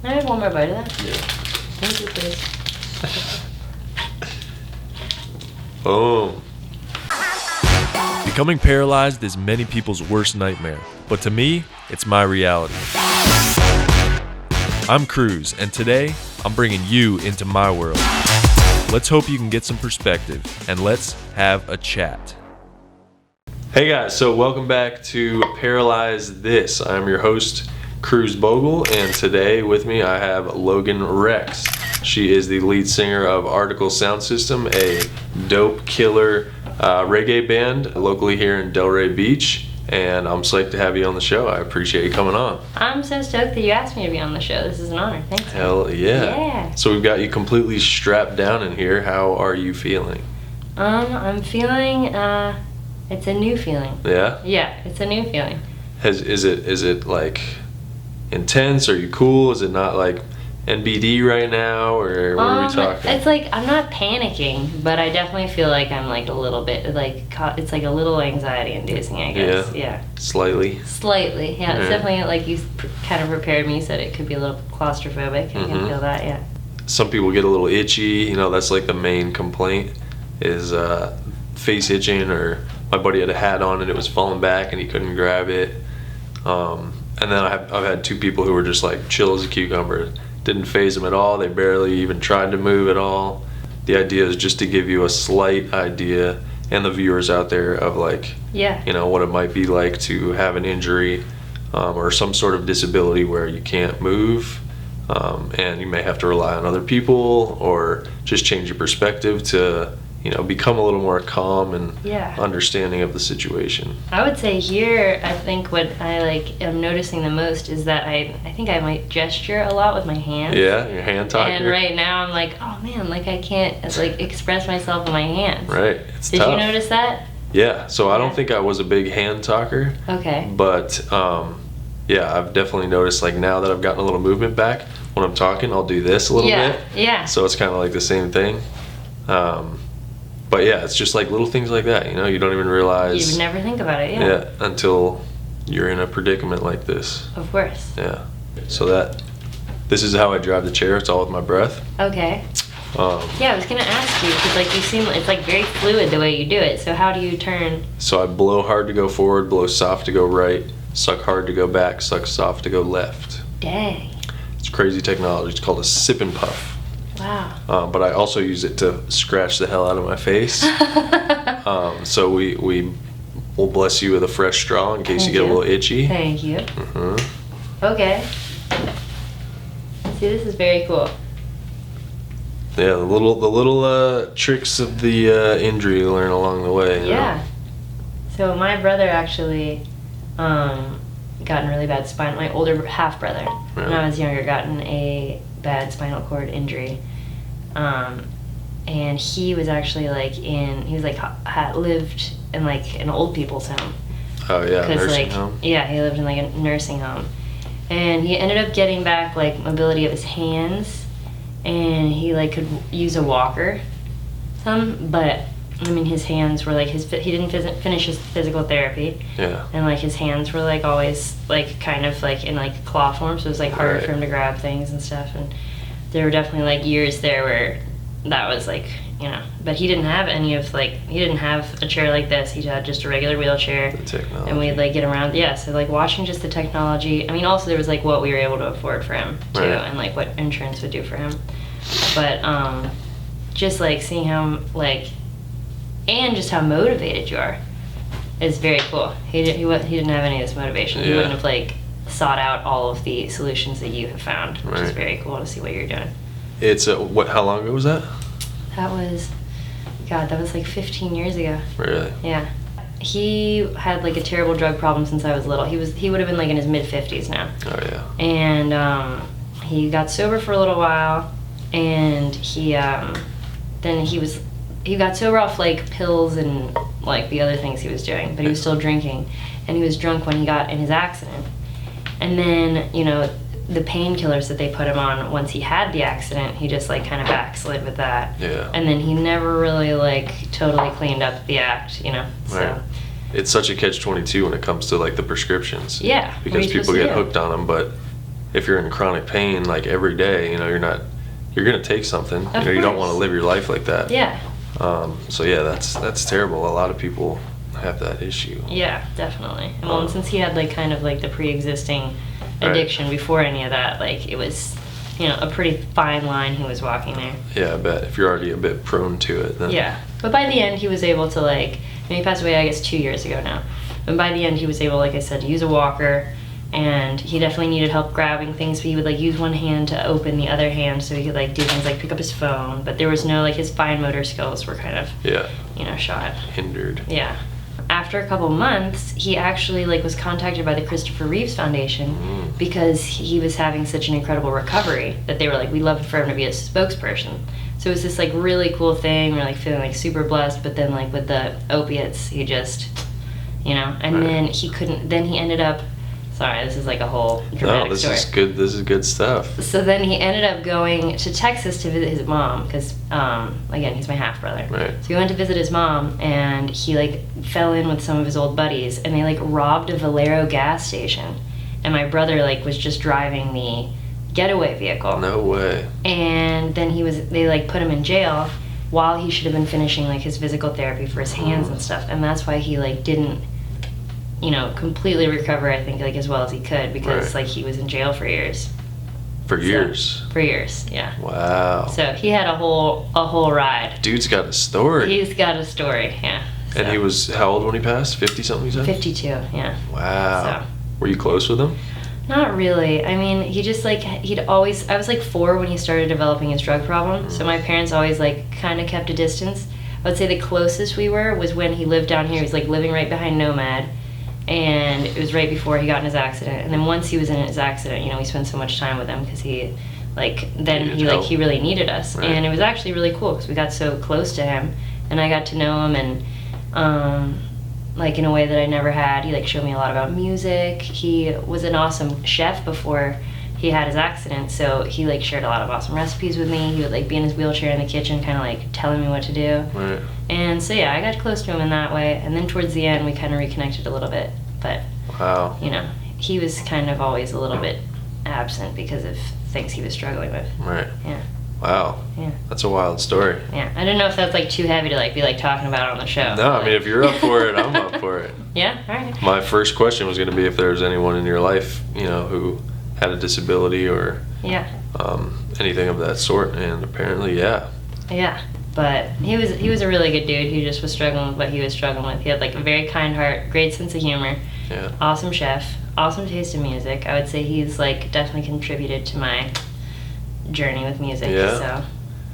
I have one more bite of that. Yeah. Thank you, please. Boom. Becoming paralyzed is many people's worst nightmare, but to me, it's my reality. I'm Cruz, and today, I'm bringing you into my world. Let's hope you can get some perspective, and let's have a chat. Hey guys, so welcome back to Paralyze This. I'm your host, Cruz Bogle, and today with me I have Logan Rex. She is the lead singer of Artikal Sound System, a dope killer reggae band locally here in Delray Beach, and I'm psyched to have you on the show. I appreciate you coming on. I'm so stoked that you asked me to be on the show. This is an honor. Thanks. Hell yeah. Yeah. So we've got you completely strapped down in here. How are you feeling? I'm feeling, it's a new feeling. Yeah? Yeah, it's a new feeling. Is it like intense? Are you cool? Is it not like NBD right now, or what are we talking? It's like, I'm not panicking, but I definitely feel like I'm like a little bit, like, it's like a little anxiety inducing, I guess. Yeah. Slightly? Slightly, yeah. It's definitely, like, you kind of prepared me. You said it could be a little claustrophobic. I can feel that, yeah. Some people get a little itchy, that's like the main complaint is face itching, or my buddy had a hat on and it was falling back and he couldn't grab it. And then I've had two people who were just like chill as a cucumber. Didn't faze them at all. They barely even tried to move at all. The idea is just to give you a slight idea, and the viewers out there, of like, what it might be like to have an injury or some sort of disability where you can't move, and you may have to rely on other people or just change your perspective to become a little more calm and understanding of the situation. I would say here, I think what I am noticing the most is that I think I might gesture a lot with my hands. Yeah, your hand talker. And right now I'm like, oh man, I can't express myself with my hands. Right, it's tough. Did you notice that? Yeah, so I don't think I was a big hand talker. Okay. But I've definitely noticed, like, now that I've gotten a little movement back, when I'm talking, I'll do this a little bit. Yeah. So it's kind of like the same thing. But yeah, it's just like little things like that, you don't even realize. You would never think about it, Yeah, until you're in a predicament like this. Of course. Yeah. So this is how I drive the chair. It's all with my breath. Okay. Yeah, I was gonna ask you, because you seem, it's very fluid the way you do it. So how do you turn? So I blow hard to go forward, blow soft to go right, suck hard to go back, suck soft to go left. Dang. It's crazy technology. It's called a sip and puff. Wow. But I also use it to scratch the hell out of my face. So we will bless you with a fresh straw in case you get a little itchy. Thank you. Okay. See, this is very cool. Yeah, the little tricks of the injury you learn along the way. Yeah. So my brother actually gotten really bad my older half brother, when I was younger, gotten a bad spinal cord injury, and he was actually lived in an old people's home. Oh yeah, nursing home. Yeah, he lived in a nursing home, and he ended up getting back mobility of his hands, and he could use a walker but his hands were he didn't finish his physical therapy. Yeah. And his hands were always kind of in claw form, so it was harder for him to grab things and stuff. And there were definitely years there where that was but he didn't have any of he didn't have a chair like this. He had just a regular wheelchair. The technology. And we'd get around. Yeah. So watching just the technology. Also there was what we were able to afford for him too, and what insurance would do for him. But just seeing how and just how motivated you are is very cool. He didn't have any of this motivation. He wouldn't have sought out all of the solutions that you have found, which is very cool to see what you're doing. It's how long ago was that? That was 15 years ago. Really? Yeah. He had a terrible drug problem since I was little. He would have been in his mid-50s now. Oh yeah. And he got sober for a little while, and he got sober off pills and the other things he was doing, but he was still drinking, and he was drunk when he got in his accident. And then the painkillers that they put him on once he had the accident, he just kind of backslid with that. Yeah. And then he never really totally cleaned up the act, So. Right. It's such a catch-22 when it comes to the prescriptions. Yeah. Because people get hooked on them, but if you're in chronic pain like every day, you know, you're gonna take something. You know, you don't want to live your life like that. Yeah. So yeah, that's terrible. A lot of people have that issue. Yeah, definitely. And well, since he had like kind of like the pre-existing addiction before any of that, like it was, you know, a pretty fine line he was walking there. Yeah, I bet. If you're already a bit prone to it, then. Yeah, but by the end he was able to like, I mean, he passed away I guess 2 years ago now. But by the end he was able, like I said, to use a walker, and he definitely needed help grabbing things, but he would like use one hand to open the other hand so he could like do things like pick up his phone, but there was no, like, his fine motor skills were kind of, you know, shot. Hindered. Yeah. After a couple months, he actually like was contacted by the Christopher Reeves Foundation because he was having such an incredible recovery that they were like, we'd love for him to be a spokesperson. So it was this like really cool thing. We're like feeling like super blessed, but then like with the opiates, he just, you know, and then he couldn't, then he ended up, sorry, this is like a whole dramatic story. Is good. This is good stuff. So then he ended up going to Texas to visit his mom because, again, he's my half brother. Right. So he went to visit his mom, and he like fell in with some of his old buddies, and they like robbed a Valero gas station, and my brother like was just driving the getaway vehicle. No way. And then they like put him in jail while he should have been finishing like his physical therapy for his hands and stuff, and that's why he like didn't, you know, completely recover, I think, like as well as he could, because like he was in jail for years. For years? For years, yeah. Wow. So he had a whole ride. Dude's got a story. He's got a story, yeah. So. And he was, how old when he passed? 50 something, you said? 52, yeah. Wow. So. Were you close with him? Not really. I mean, he just like, I was like 4 when he started developing his drug problem, so my parents always like kind of kept a distance. I would say the closest we were was when he lived down here. He was like living right behind Nomad. And it was right before he got in his accident. And then once he was in his accident, you know, we spent so much time with him because he really needed us. Right. And it was actually really cool because we got so close to him, and I got to know him, and like in a way that I never had. He like showed me a lot about music. He was an awesome chef before he had his accident, so he like shared a lot of awesome recipes with me. He would like be in his wheelchair in the kitchen kind of like telling me what to do. Right. And so yeah, I got close to him in that way, and then towards the end we kind of reconnected a little bit, but wow, you know, he was kind of always a little bit absent because of things he was struggling with. Right. Yeah. Wow. Yeah. That's a wild story. Yeah. I didn't know if that's like too heavy to like be like talking about on the show. No, I mean, if you're up for it, I'm up for it. Yeah, all right. My first question was going to be if there was anyone in your life, you know, who had a disability or anything of that sort, and apparently, yeah. Yeah, but he was a really good dude. He just was struggling with what he was struggling with. He had like a very kind heart, great sense of humor, awesome chef, awesome taste in music. I would say he's like definitely contributed to my journey with music. Yeah. So,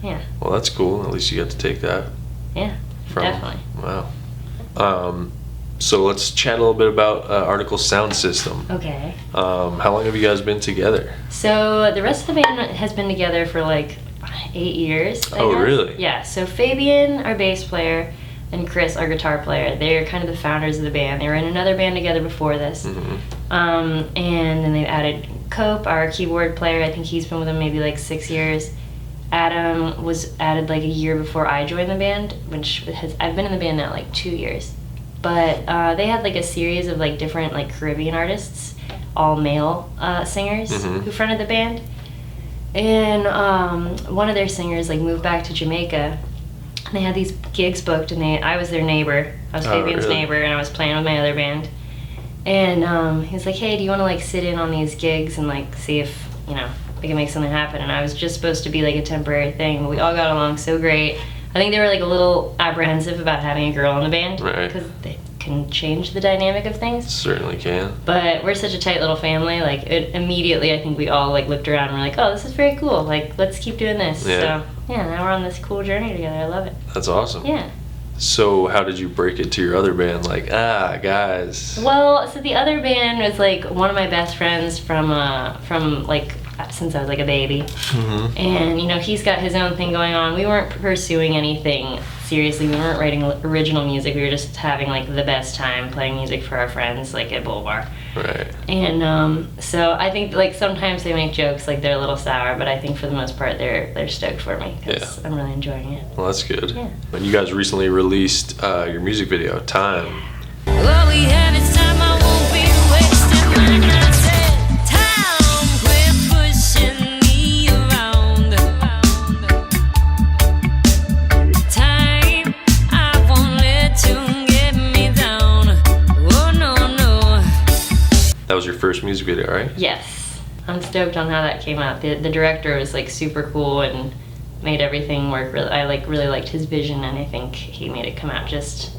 yeah. Well, that's cool. At least you got to take that. Yeah, definitely. Wow. So let's chat a little bit about Artikal Sound System. Okay. How long have you guys been together? So the rest of the band has been together for like 8 years. I guess. Really? Yeah. So Fabian, our bass player, and Chris, our guitar player, they're kind of the founders of the band. They were in another band together before this. Mm-hmm. And then they added Cope, our keyboard player. I think he's been with them maybe like 6 years. Adam was added like a year before I joined the band, I've been in the band now like 2 years. But they had like a series of like different like Caribbean artists, all male singers who fronted the band. And one of their singers like moved back to Jamaica, and they had these gigs booked, and I was their neighbor. I was Fabian's neighbor, and I was playing with my other band. And he was like, "Hey, do you want to like sit in on these gigs and like see if, you know, we can make something happen?" And I was just supposed to be like a temporary thing, but we all got along so great. I think they were like a little apprehensive about having a girl in the band, because they can change the dynamic of things. Certainly can. But we're such a tight little family. Like immediately, I think we all like looked around and we're like, "Oh, this is very cool. Like, let's keep doing this." Yeah. So yeah, now we're on this cool journey together. I love it. That's awesome. Yeah. So how did you break it to your other band? Like, guys. Well, so the other band was like one of my best friends from like since I was like a baby. Mm-hmm. And you know, he's got his own thing going on. We weren't pursuing anything seriously. We weren't writing original music. We were just having like the best time playing music for our friends, like at Bull Bar. Right. And so I think like sometimes they make jokes like they're a little sour, but I think for the most part they're stoked for me because I'm really enjoying it. Well, that's good. Yeah. And you guys recently released your music video, Time. Well, we have it's time, I won't be wasting mine. I said, time, quit music video, right? Yes. I'm stoked on how that came out. The director was like super cool and made everything work. I like really liked his vision, and I think he made it come out just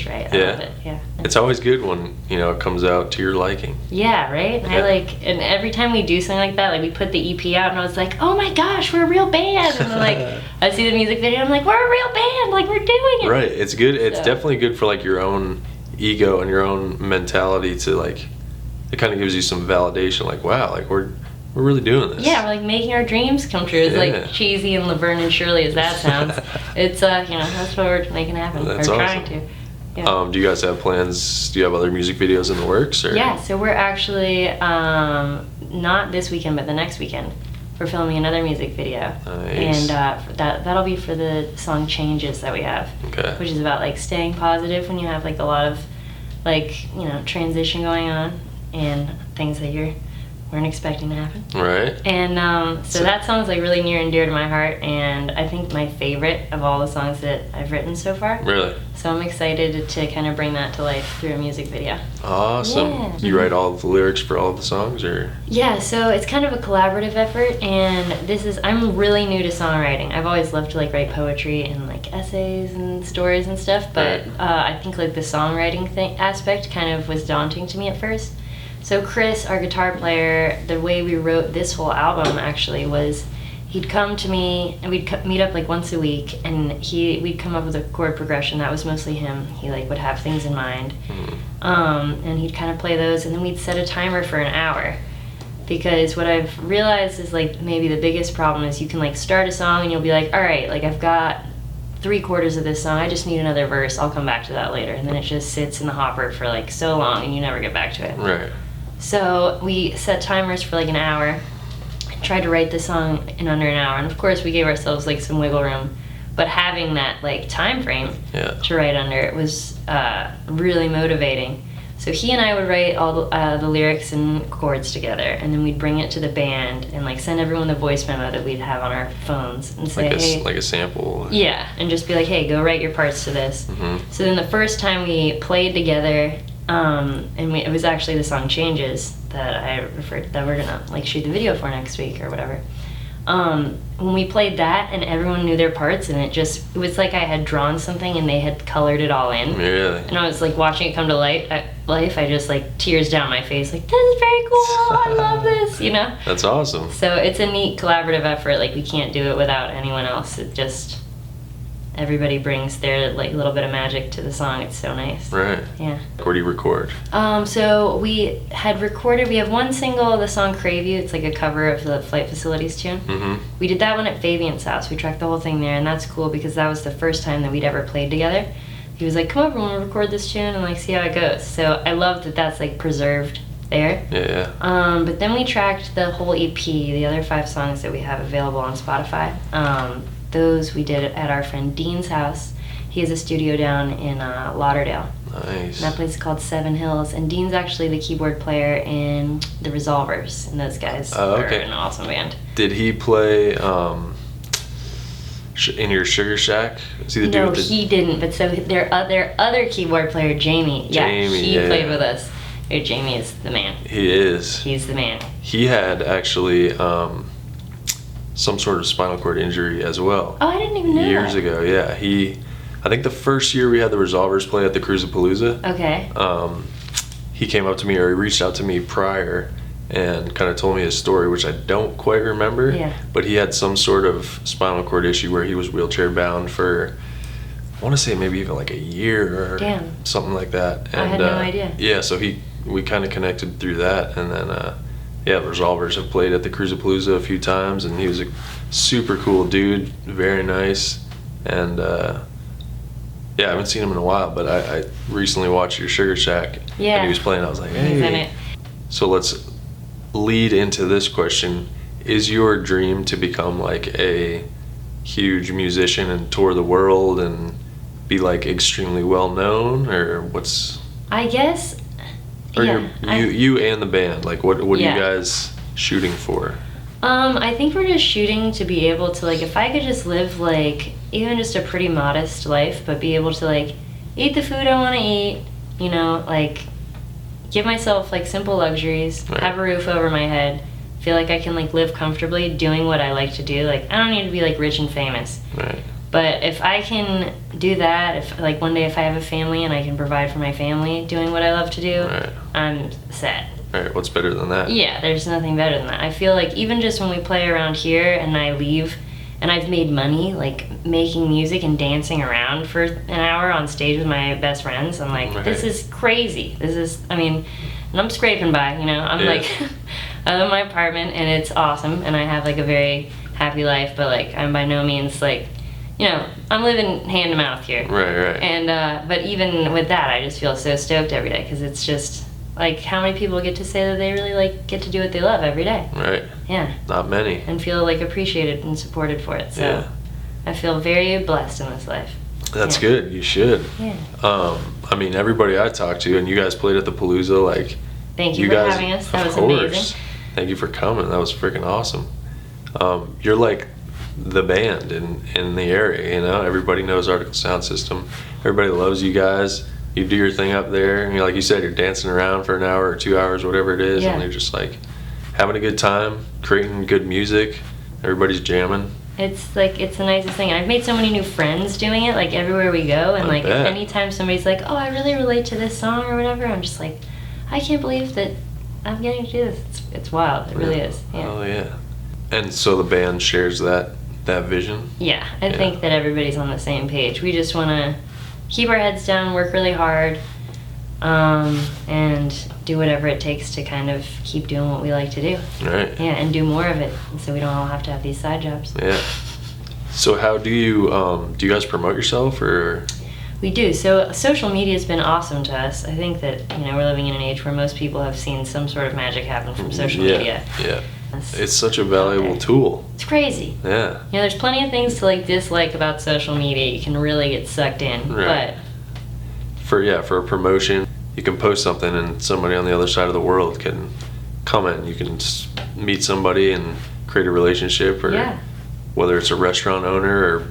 right. I love it. Yeah. It's always good when, you know, it comes out to your liking. Yeah, right? Yeah. And every time we do something like that, like we put the EP out and I was like, oh my gosh, we're a real band. And then like I see the music video and I'm like, we're a real band, like we're doing it. Right. It's good. It's So. definitely good for like your own ego and your own mentality to like, it kind of gives you some validation, like, wow, like we're really doing this. Yeah, we're like making our dreams come true. It's Yeah. like cheesy and Laverne and Shirley as that sounds. It's, you know, that's what we're making happen. That's We're awesome. trying to. Yeah. Do you guys have plans? Do you have other music videos in the works? Or? Yeah, so we're actually, not this weekend, but the next weekend, we're filming another music video. Nice. And that'll be for the song Changes that we have. Okay. Which is about like staying positive when you have like a lot of like, you know, transition going on and things that you weren't expecting to happen. Right. And so that song's like really near and dear to my heart, and I think my favorite of all the songs that I've written so far. Really? So I'm excited to kind of bring that to life through a music video. Awesome. Yeah. You write all the lyrics for all of the songs, or? Yeah, so it's kind of a collaborative effort, and I'm really new to songwriting. I've always loved to like write poetry and like essays and stories and stuff, but Right. I think like the songwriting aspect kind of was daunting to me at first. So Chris, our guitar player, the way we wrote this whole album actually was he'd come to me and we'd meet up like once a week, and we'd come up with a chord progression that was mostly him. He like would have things in mind, and he'd kind of play those, and then we'd set a timer for an hour. Because what I've realized is like maybe the biggest problem is you can like start a song and you'll be like, all right, like I've got 3/4 of this song, I just need another verse, I'll come back to that later, and then it just sits in the hopper for like so long and you never get back to it. Right. So we set timers for like an hour, tried to write the song in under an hour, and of course we gave ourselves like some wiggle room, but having that like time frame Yeah. to write under it was really motivating. So he and I would write all the lyrics and chords together, and then we'd bring it to the band and like send everyone the voice memo that we'd have on our phones and say, hey, Like a sample. yeah, and just be like, hey, go write your parts to this. So then the first time we played together, it was actually the song Changes that I referred that we're gonna like shoot the video for next week or whatever. When we played that and everyone knew their parts, and it was like I had drawn something and they had colored it all in. Really? And I was like watching it come to life, I just like tears down my face, like, this is very cool, I love this, you know? That's awesome. So it's a neat collaborative effort, like we can't do it without anyone else. It just, everybody brings their like little bit of magic to the song. It's so nice. Right. Yeah. Where do you record? So we have one single of the song Crave You. It's like a cover of the Flight Facilities tune. We did that one at Fabian's house. We tracked the whole thing there, and that's cool because that was the first time that we'd ever played together. He was like, come over, we'll record this tune and like see how it goes. So I love that that's like preserved there. Yeah. But then we tracked the whole EP, the other 5 songs that we have available on Spotify. Those we did at our friend Dean's house. He has a studio down in Lauderdale. Nice. And that place is called Seven Hills. And Dean's actually the keyboard player in the Resolvers. And those guys are an awesome band. Did he play in your Sugar Shack? Is he the dude No, with the... he didn't. But so their other keyboard player, Jamie. He played with us. Jamie is the man. He is. He's the man. He had actually some sort of spinal cord injury as well. Oh, I didn't even know Years that. ago, yeah. I think the first year we had the Resolvers play at the Cruisapalooza, Okay. he came up to me, or he reached out to me prior and kind of told me his story, which I don't quite remember. Yeah. But he had some sort of spinal cord issue where he was wheelchair bound for, I want to say maybe even like a year or Damn. something like that. I had no idea. Yeah, so we kind of connected through that, and then the Resolvers have played at the Cruisapalooza a few times, and he was a super cool dude, very nice, and I haven't seen him in a while, but I recently watched your Sugar Shack, Yeah. and he was playing. I was like, hey. He's in it. So let's lead into this question. Is your dream to become like a huge musician and tour the world and be like extremely well known, or what's... I guess. Or Yeah. you and the band, like what are Yeah. you guys shooting for? I think we're just shooting to be able to like, if I could just live like even just a pretty modest life, but be able to like eat the food I want to eat, you know, like give myself like simple luxuries, Right. have a roof over my head, feel like I can like live comfortably doing what I like to do. Like I don't need to be like rich and famous. Right. But if I can do that, if like one day if I have a family and I can provide for my family doing what I love to do, Right. I'm set. Right. What's better than that? Yeah, there's nothing better than that. I feel like even just when we play around here and I leave and I've made money like making music and dancing around for an hour on stage with my best friends, I'm like, Right. this is crazy. This is, I mean, and I'm scraping by, you know. I'm Yeah. like, I live in my apartment and it's awesome and I have like a very happy life, but like I'm by no means like, you know, I'm living hand to mouth here. Right. Right. And but even with that, I just feel so stoked every day because it's just like how many people get to say that they really like get to do what they love every day. Right. Yeah, Not many. and feel like appreciated and supported for it. So Yeah. I feel very blessed in this life. That's Yeah. good. You should. Yeah. I mean, everybody I talked to, and you guys played at the Palooza, like. Thank you for guys, having us. That of was course. amazing. Thank you for coming. That was freaking awesome. You're like the band in the area, you know. Everybody knows Artikal Sound System. Everybody loves you guys. You do your thing up there, and like you said, you're dancing around for an hour or 2 hours, whatever it is, Yeah. and you're just like having a good time, creating good music. Everybody's jamming. It's like it's the nicest thing. And I've made so many new friends doing it, like everywhere we go. And I like bet. anytime somebody's like, "Oh, I really relate to this song" or whatever, I'm just like, I can't believe that I'm getting to do this. It's wild. It really is. Yeah. Oh yeah. And so the band shares that vision. Yeah, I Yeah. think that everybody's on the same page. We just want to keep our heads down, work really hard, and do whatever it takes to kind of keep doing what we like to do. Right. Yeah, and do more of it, so we don't all have to have these side jobs. Yeah. So how do you guys promote yourself, or? We do. So social media has been awesome to us. I think that, you know, we're living in an age where most people have seen some sort of magic happen from social Yeah, media. yeah. It's, It's such a valuable Okay. tool. it's crazy. Yeah. You know, there's plenty of things to like dislike about social media. You can really get sucked in, Right. For a promotion, you can post something and somebody on the other side of the world can comment. You can meet somebody and create a relationship, or Yeah. whether it's a restaurant owner or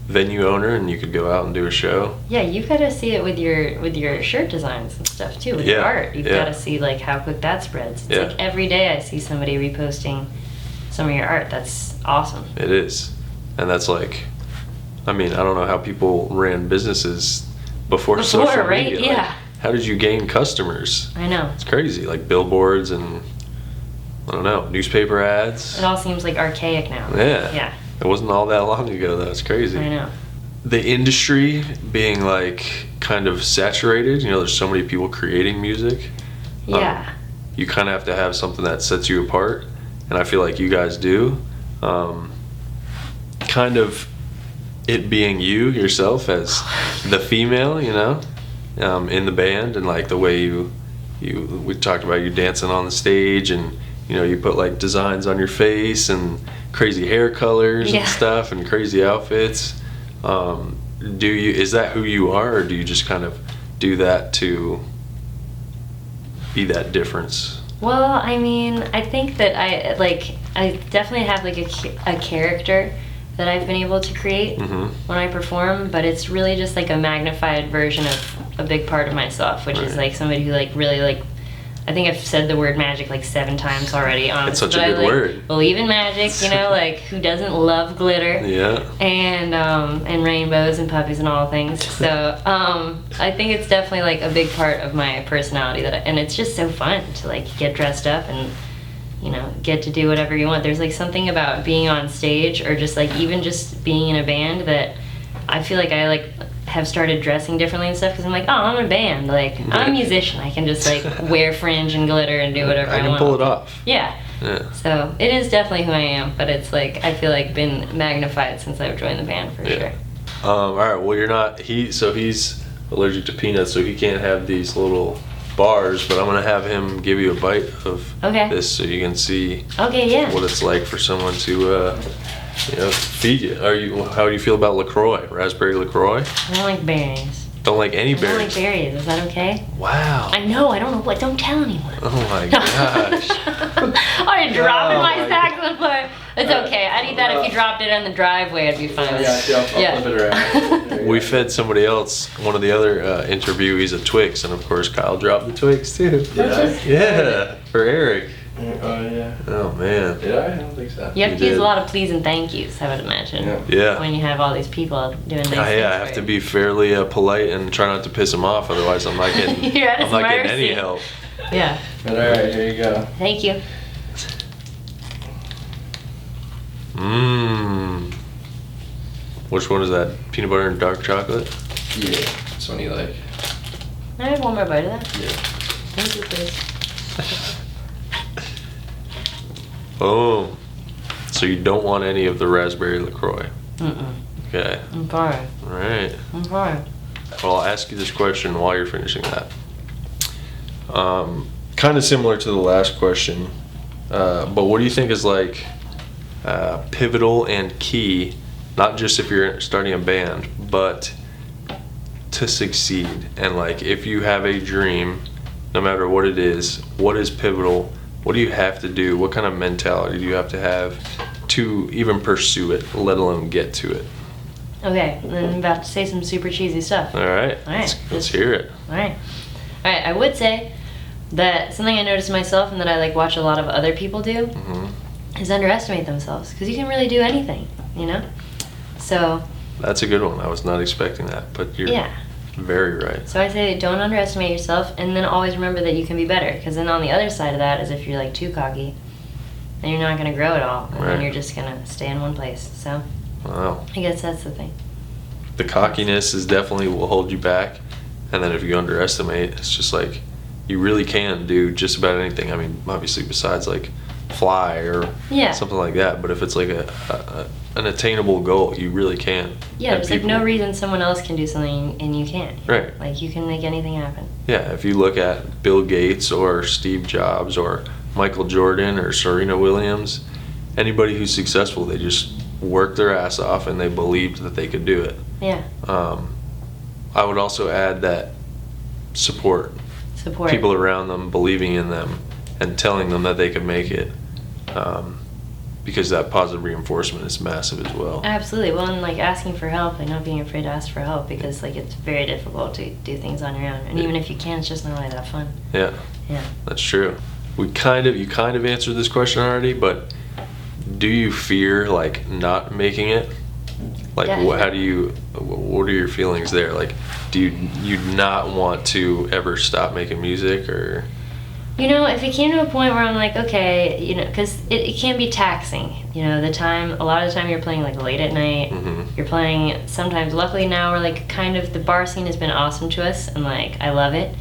venue owner, and you could go out and do a show. Yeah, you've got to see it with your shirt designs and stuff too, with your Yeah, art. You've yeah. got to see like how quick that spreads. It's Yeah. like every day I see somebody reposting some of your art. That's awesome. It is. And that's like, I mean, I don't know how people ran businesses before social right? media. Like, Yeah. how did you gain customers? I know. It's crazy, like billboards and, I don't know, newspaper ads. It all seems like archaic now. Yeah. Yeah, It wasn't all that long ago, though. It's crazy. I know. The industry being like kind of saturated, you know, there's so many people creating music. Yeah. You kind of have to have something that sets you apart, and I feel like you guys do. Kind of it being you yourself as the female, you know, in the band, and like the way we talked about you dancing on the stage, and you know, you put like designs on your face and crazy hair colors Yeah. and stuff and crazy outfits. Is that who you are, or do you just kind of do that to be that difference? Well, I mean, I think that I definitely have like a character that I've been able to create Mm-hmm. when I perform, but it's really just like a magnified version of a big part of myself, which is Right. like somebody who like really like, I think I've said the word magic like 7 times already on It's such but a I, good like, word. believe in magic, you know, like who doesn't love glitter? Yeah. And rainbows and puppies and all things. So I think it's definitely like a big part of my personality and it's just so fun to like get dressed up and, you know, get to do whatever you want. There's like something about being on stage or just like even just being in a band that I feel like I like have started dressing differently and stuff because I'm like, oh, I'm in a band, like I'm a musician, I can just like wear fringe and glitter and do whatever I can want. pull it off. Yeah. Yeah. So it is definitely who I am, but it's like I feel like been magnified since I've joined the band for sure. All right. Well, you're not. So he's allergic to peanuts, so he can't have these little bars. But I'm gonna have him give you a bite of Okay. this, so you can see Okay, yeah. what it's like for someone to, feed you. How do you feel about LaCroix? Raspberry LaCroix? I don't like berries. Don't like any I don't like berries. berries. Is that okay? Wow. I know. I don't know what. Don't tell anyone. Oh my gosh. I dropping Oh my my sax on the floor. It's okay. I'd eat that if you dropped it on the driveway. I'd be fine. Yeah, I'll flip it around. There you We go. fed somebody else, one of the other interviewees, a Twix, and of course Kyle dropped the Twix too. Did I? Yeah, for Eric. Oh, yeah. Oh man. Did I? I don't think so. You have You to use did. a lot of please and thank yous, I would imagine. Yeah. Yeah. When you have all these people doing nice things. Yeah, I have for to you. be fairly polite and try not to piss him off. Otherwise, I'm not getting. You're at his I'm not getting any mercy. help. Yeah. But alright, here you go. Thank you. Mmm. Which one is that? Peanut butter and dark chocolate? Yeah, this one you like. I have one more bite of that. Yeah. Thank you, please. Boom. So you don't want any of the raspberry LaCroix. Mm-mm. Okay. I'm fine. All right. I'm fine. Well, I'll ask you this question while you're finishing that. Kind of similar to the last question, but what do you think is like pivotal and key, not just if you're starting a band, but to succeed? And like, if you have a dream, no matter what it is, what is pivotal? What do you have to do? What kind of mentality do you have to have to even pursue it, let alone get to it? Okay, then I'm about to say some super cheesy stuff. All right. All right. Let's hear it. Alright. Alright, I would say that something I noticed myself and that I like watch a lot of other people do Hmm. is underestimate themselves, because you can really do anything, you know? So, That's a good one. I was not expecting that, but you're yeah. very right. So I say don't underestimate yourself, and then always remember that you can be better, because then on the other side of that is if you're like too cocky, then you're not going to grow at all, and Right. then you're just going to stay in one place. So Wow. I guess that's the thing. The cockiness is definitely will hold you back, and then if you underestimate, it's just like you really can do just about anything. I mean, obviously besides like fly or Yeah. something like that, but if it's like an attainable goal, you really can. Yeah, And there's like people- no reason someone else can do something and you can't. Right. Like you can make anything happen. Yeah, if you look at Bill Gates or Steve Jobs or Michael Jordan or Serena Williams, anybody who's successful, they just worked their ass off and they believed that they could do it. Yeah. I would also add that support Support. people around them, believing in them and telling them that they can make it, because that positive reinforcement is massive as well. Absolutely. Well, and like asking for help, like not being afraid to ask for help, because like it's very difficult to do things on your own. And even if you can, it's just not really that fun. Yeah, Yeah. that's true. You kind of answered this question already, but do you fear like not making it? Like Yeah. what are your feelings there? Like, do you not want to ever stop making music, or? You know, if it came to a point where I'm like, okay, you know, because it can be taxing. You know, a lot of the time you're playing like late at night. Mhm. You're playing sometimes, luckily now we're like kind of, the bar scene has been awesome to us and like I love it.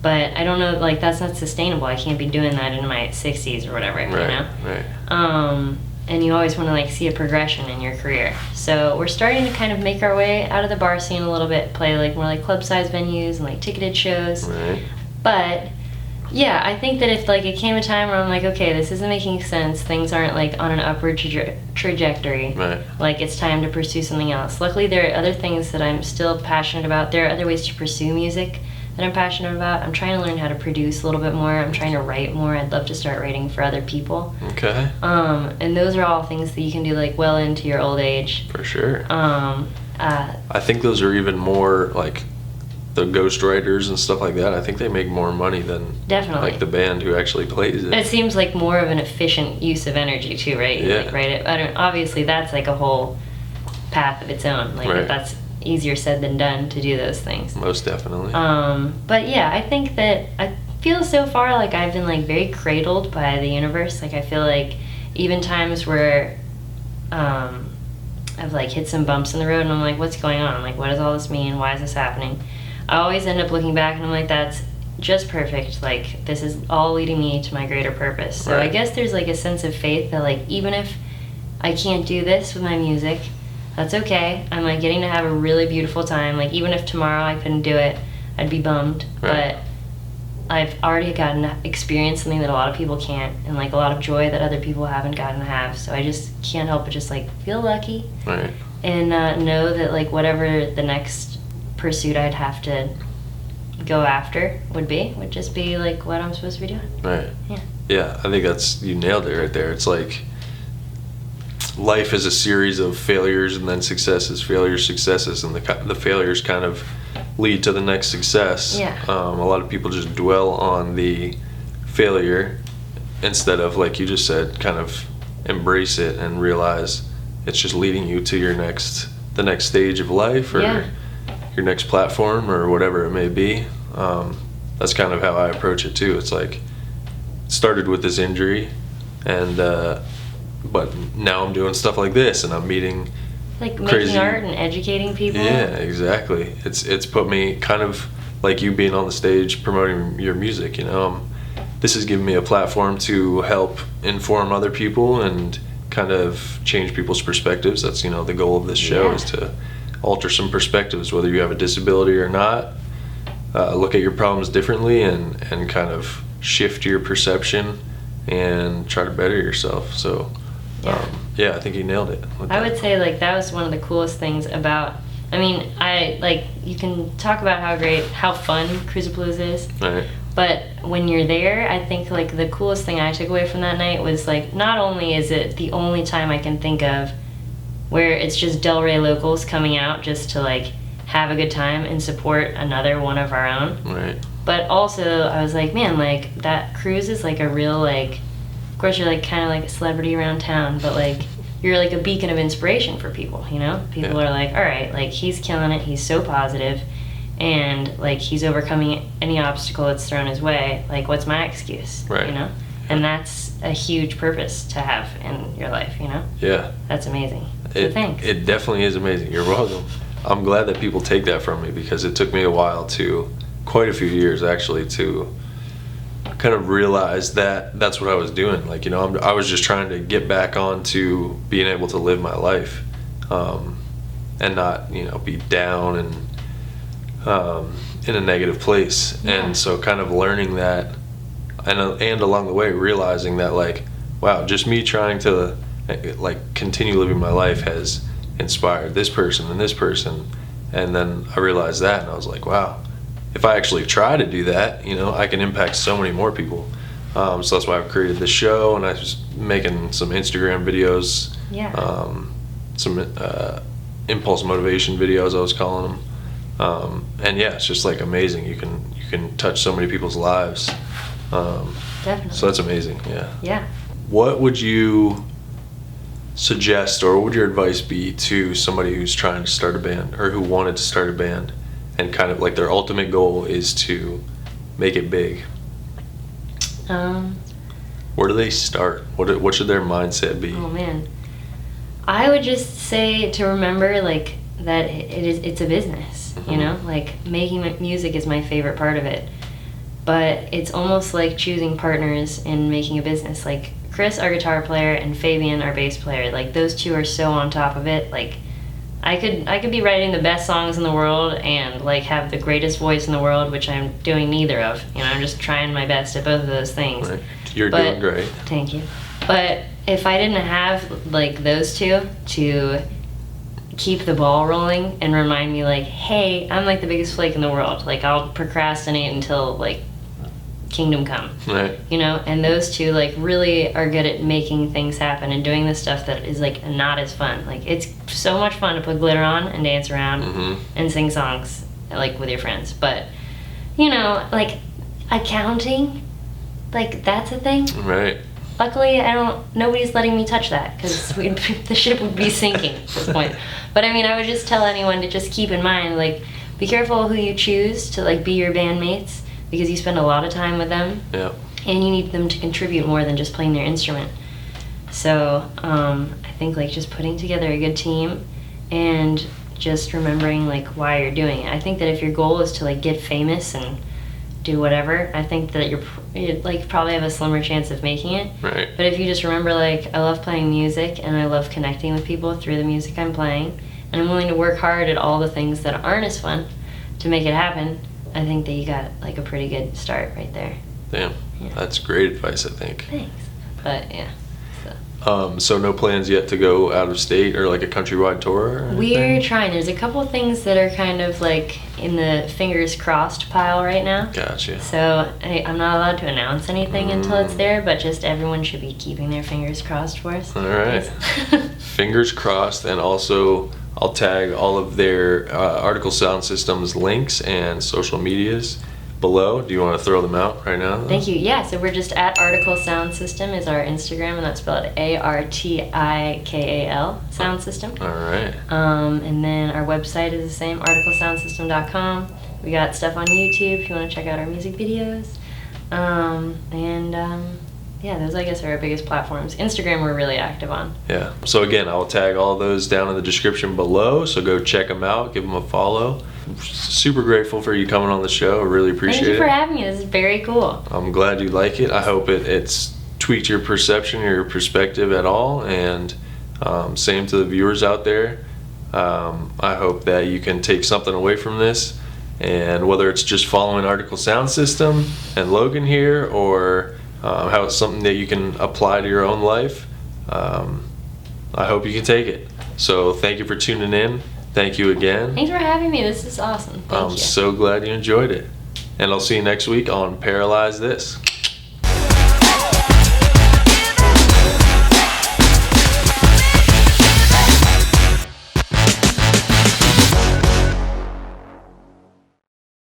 But I don't know, like that's not sustainable. I can't be doing that in my 60s or whatever, you know? Right. And you always want to like see a progression in your career. So we're starting to kind of make our way out of the bar scene a little bit, play like more like club-sized venues and like ticketed shows. Right. But yeah, I think that if like it came a time where I'm like, okay, this isn't making sense, things aren't like on an upward trajectory, Right. like it's time to pursue something else. Luckily, there are other things that I'm still passionate about. There are other ways to pursue music that I'm passionate about. I'm trying to learn how to produce a little bit more. I'm trying to write more. I'd love to start writing for other people. Okay. And those are all things that you can do like well into your old age. For sure. Uh, I think those are even more like the ghostwriters and stuff like that. I think they make more money than Definitely. like the band who actually plays it. It seems like more of an efficient use of energy too, right? You, Yeah. like, write it. I don't. Obviously, that's like a whole path of its own. Like Right. that's easier said than done to do those things. Most definitely. But yeah, I think that I feel so far like I've been like very cradled by the universe. Like I feel like even times where I've like hit some bumps in the road and I'm like, what's going on? Like, what does all this mean? Why is this happening? I always end up looking back and I'm like, that's just perfect. Like, this is all leading me to my greater purpose. So I Right. guess there's like a sense of faith that like, even if I can't do this with my music, that's okay. I'm like getting to have a really beautiful time. Like, even if tomorrow I couldn't do it, I'd be bummed. Right. But I've already gotten to experience something that a lot of people can't, and like a lot of joy that other people haven't gotten to have. So I just can't help but just like feel lucky Right. and know that like whatever the next pursuit I'd have to go after would just be like what I'm supposed to be doing. Right. Yeah. Yeah, I think you nailed it right there. It's like life is a series of failures and then successes, failures, successes, and the failures kind of lead to the next success. Yeah. A lot of people just dwell on the failure instead of, like you just said, kind of embrace it and realize it's just leading you to the next stage of life, or your next platform, or whatever it may be. That's kind of how I approach it too. It's like, it started with this injury, and but now I'm doing stuff like this, and I'm meeting Like crazy, making art and educating people. yeah, exactly. It's put me kind of like you being on the stage promoting your music, you know. This has given me a platform to help inform other people and kind of change people's perspectives. That's, you know, the goal of this show, is to alter some perspectives, whether you have a disability or not. Look at your problems differently and kind of shift your perception and try to better yourself. So yeah, I think you nailed it. I would say like that was one of the coolest things about, I mean, you can talk about how fun Cruisapalooza is. Right. But when you're there, I think like the coolest thing I took away from that night was like, not only is it the only time I can think of where it's just Delray locals coming out just to like have a good time and support another one of our own. Right. But also I was like, man, like that cruise is like a real, like, of course you're like kind of like a celebrity around town, but like you're like a beacon of inspiration for people, you know? People are like, all right, like he's killing it, he's so positive, and like he's overcoming any obstacle that's thrown his way. Like, what's my excuse? Right. You know? And that's a huge purpose to have in your life, you know? Yeah. That's amazing. So thanks. It definitely is amazing. You're welcome. I'm glad that people take that from me, because it took me a while quite a few years actually, to kind of realize that that's what I was doing. Like, you know, I was just trying to get back onto being able to live my life, and not, you know, be down and in a negative place. Yeah. And so kind of learning that, and along the way realizing that, like, wow, just me trying to like continue living my life has inspired this person and this person. And then I realized that, and I was like, wow, if I actually try to do that, you know, I can impact so many more people. So that's why I've created this show, and I was making some Instagram videos, some impulse motivation videos, I was calling them. And yeah, it's just like amazing. You can touch so many people's lives. Definitely. So that's amazing. Yeah. Yeah. What would you suggest, or what would your advice be to somebody who's trying to start a band, or who wanted to start a band, and kind of like their ultimate goal is to make it big? Where do they start? What should their mindset be? Oh man, I would just say to remember like that it's a business. You know, like making music is my favorite part of it, but it's almost like choosing partners in making a business. Like Chris, our guitar player, and Fabian, our bass player, like those two are so on top of it. Like I could be writing the best songs in the world and like have the greatest voice in the world, which I'm doing neither of. You know, I'm just trying my best at both of those things. Right. You're doing great. Thank you. But if I didn't have like those two to keep the ball rolling and remind me like, hey, I'm like the biggest flake in the world. Like I'll procrastinate until like kingdom come. Right. You know, and those two like really are good at making things happen and doing the stuff that is like not as fun. Like it's so much fun to put glitter on and dance around and sing songs like with your friends. But you know, like accounting, like that's a thing. Right. Luckily, nobody's letting me touch that, because the ship would be sinking at this point. But I mean, I would just tell anyone to just keep in mind, like, be careful who you choose to like be your bandmates, because you spend a lot of time with them. Yeah. And you need them to contribute more than just playing their instrument. So I think like just putting together a good team and just remembering like why you're doing it. I think that if your goal is to like get famous and do whatever, I think that you'd like probably have a slimmer chance of making it. Right. But if you just remember like I love playing music and I love connecting with people through the music I'm playing, and I'm willing to work hard at all the things that aren't as fun to make it happen, I think that you got like a pretty good start right there. Damn. Yeah. That's great advice, I think. Thanks. But yeah. So. So no plans yet to go out of state or like a countrywide tour? Or We're anything? trying. There's a couple of things that are kind of like in the fingers crossed pile right now. Gotcha. So I'm not allowed to announce anything until it's there, but just everyone should be keeping their fingers crossed for us. All right. Fingers crossed, and also I'll tag all of their Artikal Sound Systems links and social medias below. Do you want to throw them out right now? Thank you. Yeah, so we're just at Artikal Sound System is our Instagram, and that's spelled ARTIKAL Sound System. All right. And then our website is the same, artikalsoundsystem.com. We got stuff on YouTube if you want to check out our music videos. Yeah, those I guess are our biggest platforms. Instagram we're really active on. Yeah. So again, I'll tag all those down in the description below. So go check them out, give them a follow. Super grateful for you coming on the show. I really appreciate it. Thank you for having me. This is very cool. I'm glad you like it. I hope it's tweaked your perception, your perspective at all. And same to the viewers out there. I hope that you can take something away from this. And whether it's just following Artikal Sound System and Logan here, or how it's something that you can apply to your own life, I hope you can take it. So thank you for tuning in. Thank you again. Thanks for having me. This is awesome. Thank I'm you. so glad you enjoyed it. And I'll see you next week on Paralyze This.